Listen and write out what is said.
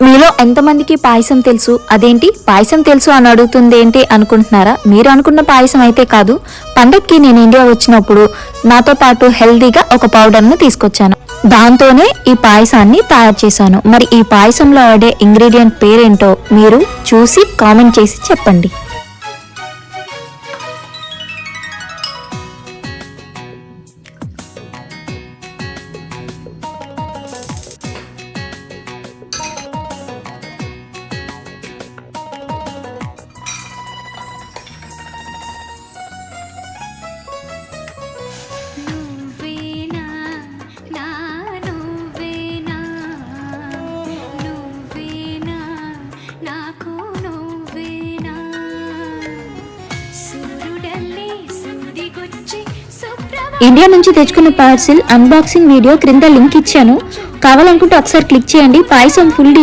మీలో ఎంతమందికి పాయసం తెలుసు? అదేంటి పాయసం తెలుసు అని అడుగుతుంది ఏంటి అనుకుంటున్నారా? మీరు అనుకున్న పాయసం అయితే కాదు. పండక్కి నేను ఇండియా వచ్చినప్పుడు నాతో పాటు హెల్దీగా ఒక పౌడర్ను తీసుకొచ్చాను. దాంతోనే ఈ పాయసాన్ని తయారు చేశాను. మరి ఈ పాయసంలో వాడే ఇంగ్రీడియంట్ పేరేంటో మీరు చూసి కామెంట్ చేసి చెప్పండి. నువ్వేనా నా నువ్వేనా నువ్వేనా నాకు నువ్వేనా సూర్యుడల్లే సూదిగొచ్చి ఇండియా నుంచి తెచ్చుకున్న పార్సిల్ అన్బాక్సింగ్ వీడియో క్రింద లింక్ ఇచ్చాను. కావాలనుకుంటే ఒకసారి క్లిక్ చేయండి. పాయసం ఫుల్